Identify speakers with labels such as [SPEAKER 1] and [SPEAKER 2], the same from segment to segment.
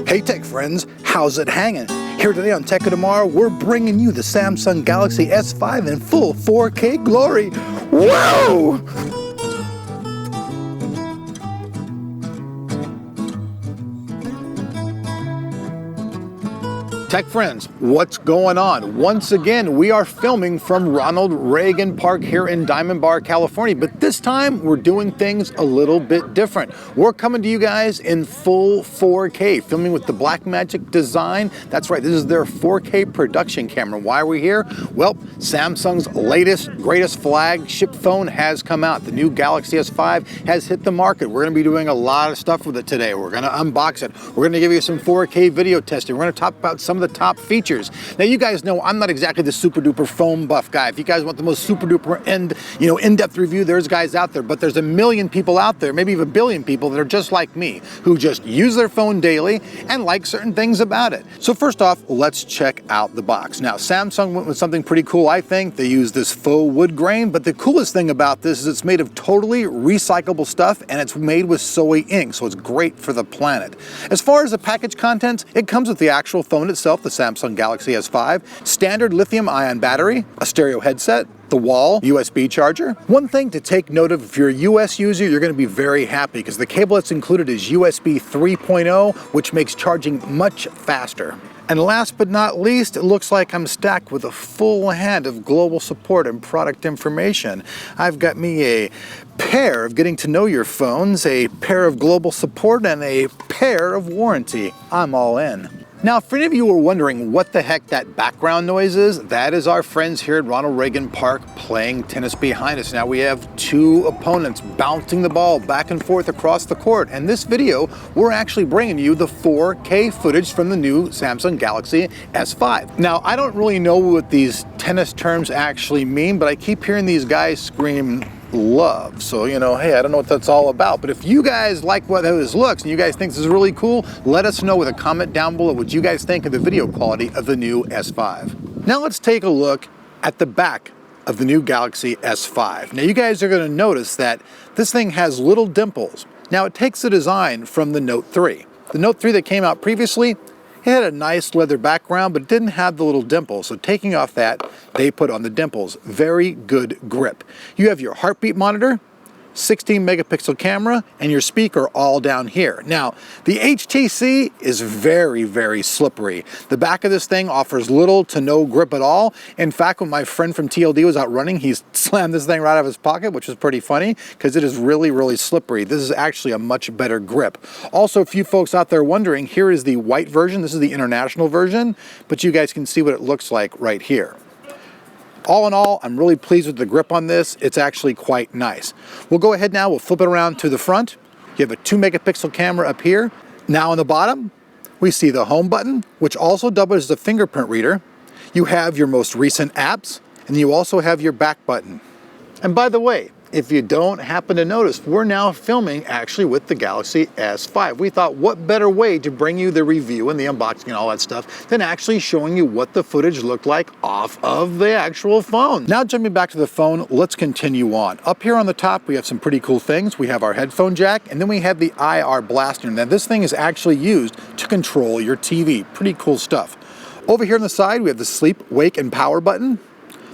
[SPEAKER 1] Hey tech friends, how's it hanging? Here today on Tech of Tomorrow, we're bringing you the Samsung Galaxy S5 in full 4K glory. Whoa! Tech friends, what's going on? Once again, we are filming from Ronald Reagan Park here in Diamond Bar, California, but this time we're doing things a little bit different. We're coming to you guys in full 4K, filming with the Blackmagic design. That's right, this is their 4K production camera. Why are we here? Well, Samsung's latest, greatest flagship phone has come out. The new Galaxy S5 has hit the market. We're gonna be doing a lot of stuff with it today. We're gonna unbox it. We're gonna give you some 4K video testing. We're gonna talk about some of the top features. Now, you guys know I'm not exactly the super duper phone buff guy. If you guys want the most super duper in-depth review, there's guys out there, but there's a million people out there, maybe even a billion people that are just like me, who just use their phone daily and like certain things about it. So first off, let's check out the box. Now, Samsung went with something pretty cool, I think. They used this faux wood grain, but the coolest thing about this is it's made of totally recyclable stuff and it's made with soy ink, so it's great for the planet. As far as the package contents, it comes with the actual phone itself, the Samsung Galaxy S5, standard lithium-ion battery, a stereo headset, the wall USB charger. One thing to take note of, if you're a US user, you're going to be very happy because the cable that's included is USB 3.0, which makes charging much faster. And last but not least, it looks like I'm stacked with a full hand of global support and product information. I've got me a pair of getting to know your phones, a pair of global support, and a pair of warranty. I'm all in. Now, if any of you were wondering what the heck that background noise is, that is our friends here at Ronald Reagan Park playing tennis behind us. Now we have two opponents bouncing the ball back and forth across the court. And this video, we're actually bringing you the 4K footage from the new Samsung Galaxy S5. Now, I don't really know what these tennis terms actually mean, but I keep hearing these guys scream love. So, hey, I don't know what that's all about, but if you guys like what this looks and you guys think this is really cool, let us know with a comment down below what you guys think of the video quality of the new S5. Now let's take a look at the back of the new Galaxy S5. Now you guys are going to notice that this thing has little dimples. Now it takes the design from the Note 3. The Note 3 that came out previously, it had a nice leather background, but it didn't have the little dimples. So taking off that, they put on the dimples. Very good grip. You have your heartbeat monitor, 16 megapixel camera, and your speaker all down here. Now, the HTC is very, very slippery. The back of this thing offers little to no grip at all. In fact, when my friend from TLD was out running, he slammed this thing right out of his pocket, which was pretty funny because it is really, really slippery. This is actually a much better grip. Also, a few folks out there wondering, here is the white version. This is the international version, but you guys can see what it looks like right here. All in all, I'm really pleased with the grip on this. It's actually quite nice. We'll go ahead now, we'll flip it around to the front. You have a 2 megapixel camera up here. Now on the bottom, we see the home button, which also doubles as a fingerprint reader. You have your most recent apps, and you also have your back button. And by the way, if you don't happen to notice, we're now filming actually with the Galaxy S5. We thought, what better way to bring you the review and the unboxing and all that stuff than actually showing you what the footage looked like off of the actual phone. Now jumping back to the phone, let's continue on. Up here on the top, we have some pretty cool things. We have our headphone jack, and then we have the IR blaster. Now this thing is actually used to control your TV. Pretty cool stuff. Over here on the side, we have the sleep, wake, and power button.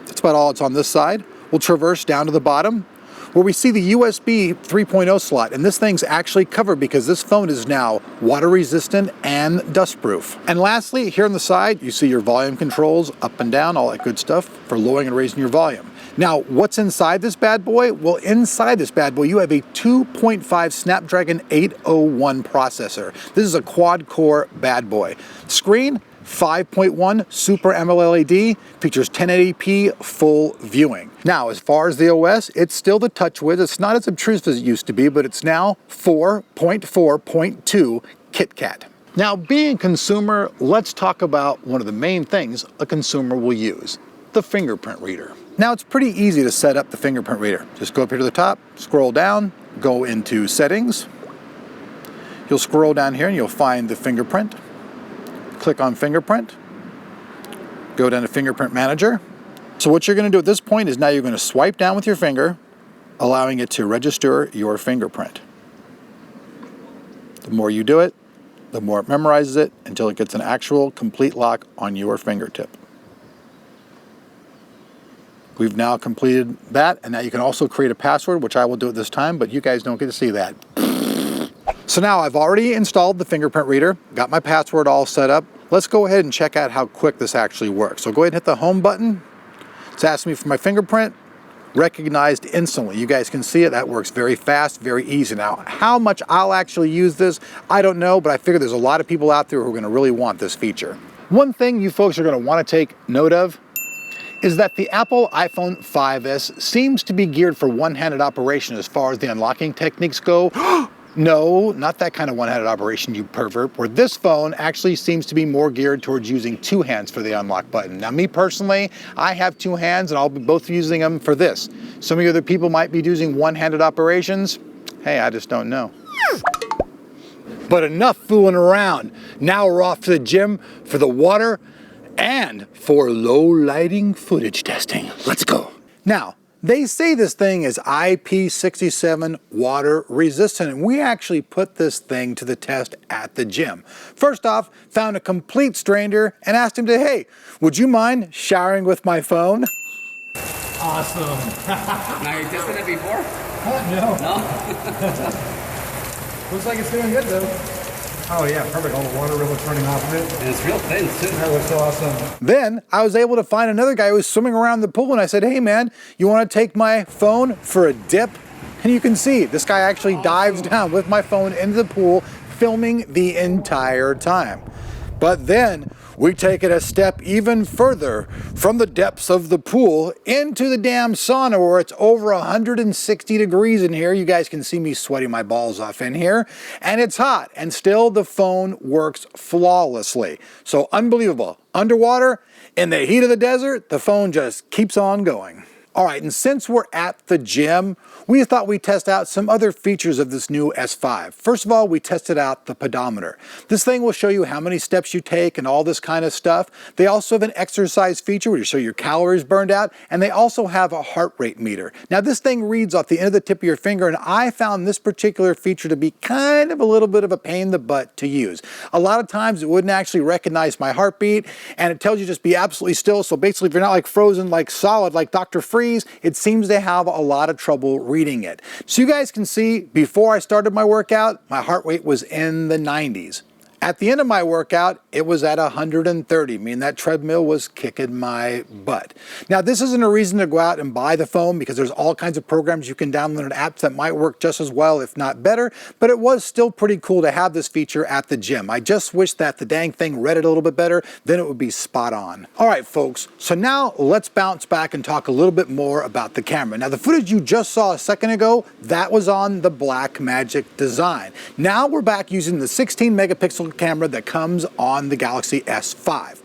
[SPEAKER 1] That's about all that's on this side. We'll traverse down to the bottom, where we see the USB 3.0 slot, and this thing's actually covered because this phone is now water resistant and dust proof. And lastly, here on the side, you see your volume controls, up and down, all that good stuff for lowering and raising your volume. Now, what's inside this bad boy? Well, inside this bad boy, you have a 2.5 Snapdragon 801 processor. This is a quad-core bad boy. Screen, 5.1 Super AMOLED, features 1080p full viewing. Now, as far as the OS, it's still the TouchWiz. It's not as obtrusive as it used to be, but it's now 4.4.2 KitKat. Now, being a consumer, let's talk about one of the main things a consumer will use, the fingerprint reader. Now, it's pretty easy to set up the fingerprint reader. Just go up here to the top, scroll down, go into settings. You'll scroll down here and you'll find the fingerprint. Click on fingerprint, go down to fingerprint manager. So what you're going to do at this point is now you're going to swipe down with your finger, allowing it to register your fingerprint. The more you do it, the more it memorizes it until it gets an actual complete lock on your fingertip. We've now completed that, and now you can also create a password, which I will do at this time, but you guys don't get to see that. So now I've already installed the fingerprint reader, got my password all set up. Let's go ahead and check out how quick this actually works. So go ahead and hit the home button. It's asking me for my fingerprint. Recognized instantly. You guys can see it. That works very fast, very easy. Now, how much I'll actually use this, I don't know, but I figure there's a lot of people out there who are going to really want this feature. One thing you folks are going to want to take note of is that the Apple iPhone 5S seems to be geared for one-handed operation as far as the unlocking techniques go. No, not that kind of one-handed operation, you pervert, where this phone actually seems to be more geared towards using two hands for the unlock button. Now, me personally, I have two hands and I'll be both using them for this. Some of you other people might be using one-handed operations. Hey, I just don't know. But enough fooling around. Now we're off to the gym for the water and for low lighting footage testing. Let's go. Now, they say this thing is IP67 water resistant, and we actually put this thing to the test at the gym. First off, found a complete stranger and asked him to, hey, would you mind showering with my phone?
[SPEAKER 2] Awesome. Now you tested it before?
[SPEAKER 1] No.
[SPEAKER 2] No?
[SPEAKER 1] Looks like it's doing good though. Oh yeah, perfect. All the water really turning off of it.
[SPEAKER 2] And it's real thin too.
[SPEAKER 1] That looks awesome. Then I was able to find another guy who was swimming around the pool, and I said, hey man, you want to take my phone for a dip? And you can see this guy actually dives down with my phone into the pool, filming the entire time. But then we take it a step even further from the depths of the pool into the damn sauna where it's over 160 degrees in here. You guys can see me sweating my balls off in here. And it's hot, and still the phone works flawlessly. So unbelievable. Underwater, in the heat of the desert, the phone just keeps on going. All right, and since we're at the gym, we thought we'd test out some other features of this new S5. First of all, we tested out the pedometer. This thing will show you how many steps you take and all this kind of stuff. They also have an exercise feature where you show your calories burned out, and they also have a heart rate meter. Now, this thing reads off the end of the tip of your finger, and I found this particular feature to be kind of a little bit of a pain in the butt to use. A lot of times it wouldn't actually recognize my heartbeat, and it tells you just be absolutely still. So basically, if you're not like frozen, like solid, like Dr. Freeze, it seems to have a lot of trouble reading it. So you guys can see, before I started my workout, my heart rate was in the 90s. At the end of my workout, it was at 130, meaning that treadmill was kicking my butt. Now, this isn't a reason to go out and buy the phone because there's all kinds of programs you can download and apps that might work just as well, if not better, but it was still pretty cool to have this feature at the gym. I just wish that the dang thing read it a little bit better, then it would be spot on. All right, folks, so now let's bounce back and talk a little bit more about the camera. Now, the footage you just saw a second ago, that was on the Blackmagic design. Now we're back using the 16 megapixel camera that comes on the Galaxy S5.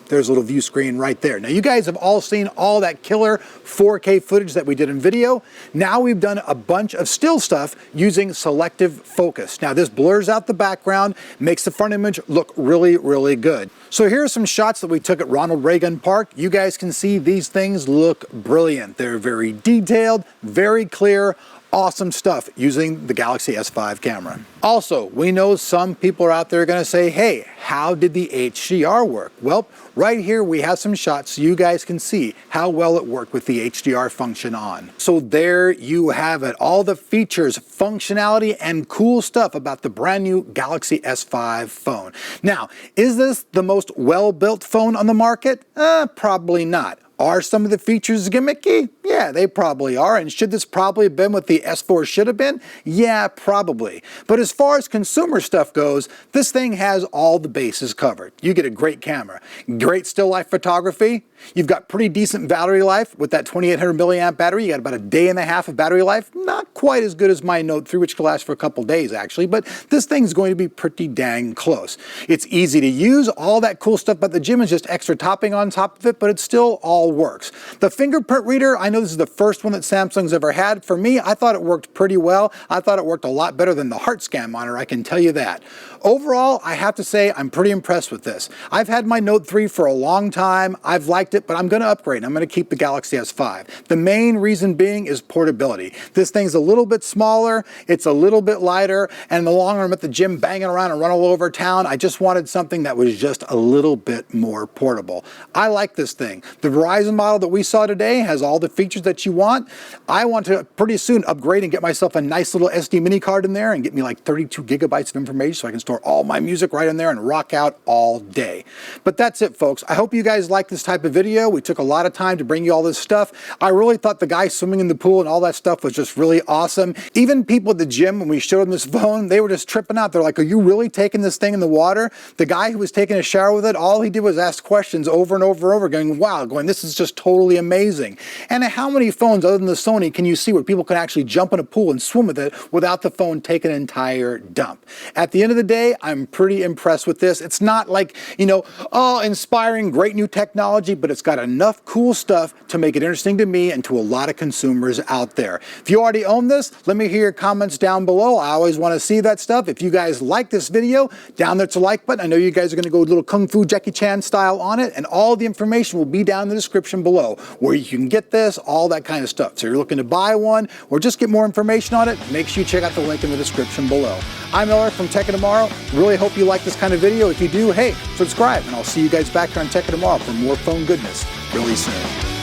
[SPEAKER 1] There's a little view screen right there. Now, you guys have all seen all that killer 4K footage that we did in video. Now we've done a bunch of still stuff using selective focus. Now, this blurs out the background, makes the front image look really, really good. So here are some shots that we took at Ronald Reagan Park. You guys can see these things look brilliant. They're very detailed, very clear, awesome stuff using the Galaxy S5 camera. Also, we know some people are out there going to say, hey, how did the HDR work? Well, right here we have some shots so you guys can see how well it worked with the HDR function on. So there you have it, all the features, functionality, and cool stuff about the brand new Galaxy S5 phone. Now, is this the most well-built phone on the market? Probably not. Are some of the features gimmicky? Yeah, they probably are. And should this probably have been what the S4 should have been? Yeah, probably. But as far as consumer stuff goes, this thing has all the bases covered. You get a great camera, great still life photography. You've got pretty decent battery life with that 2800 milliamp battery. You got about a day and a half of battery life. Not quite as good as my Note 3, which could last for a couple days actually, but this thing's going to be pretty dang close. It's easy to use. All that cool stuff about the gym is just extra topping on top of it, but it still all works. The fingerprint reader, I know this is the first one that Samsung's ever had. For me, I thought it worked pretty well. I thought it worked a lot better than the heart scan monitor, I can tell you that. Overall, I have to say I'm pretty impressed with this. I've had my Note 3 for a long time. I've liked it, but I'm going to upgrade. I'm going to keep the Galaxy S5. The main reason being is portability. This thing's a little bit smaller, it's a little bit lighter, and in the long run I'm at the gym banging around and run all over town. I just wanted something that was just a little bit more portable. I like this thing. The Verizon model that we saw today has all the features that you want. I want to pretty soon upgrade and get myself a nice little SD mini card in there and get me like 32 gigabytes of information so I can store all my music right in there and rock out all day. But that's it, folks. I hope you guys like this type of video. We took a lot of time to bring you all this stuff. I really thought the guy swimming in the pool and all that stuff was just really awesome. Even people at the gym, when we showed them this phone, they were just tripping out. They're like, are you really taking this thing in the water? The guy who was taking a shower with it, all he did was ask questions over and over and over, going, wow, going, this is just totally amazing. And how many phones other than the Sony can you see where people can actually jump in a pool and swim with it without the phone taking an entire dump? At the end of the day, I'm pretty impressed with this. It's not like, you know, oh, inspiring, great new technology, but it's got enough cool stuff to make it interesting to me and to a lot of consumers out there. If you already own this, let me hear your comments down below. I always want to see that stuff. If you guys like this video, down there's a like button. I know you guys are going to go a little Kung Fu Jackie Chan style on it, and all the information will be down in the description below where you can get this, all that kind of stuff. So if you're looking to buy one or just get more information on it, make sure you check out the link in the description below. I'm Eric from Tech of Tomorrow. Really hope you like this kind of video. If you do, hey, subscribe, and I'll see you guys back here on Tech of Tomorrow for more phone goodness really soon.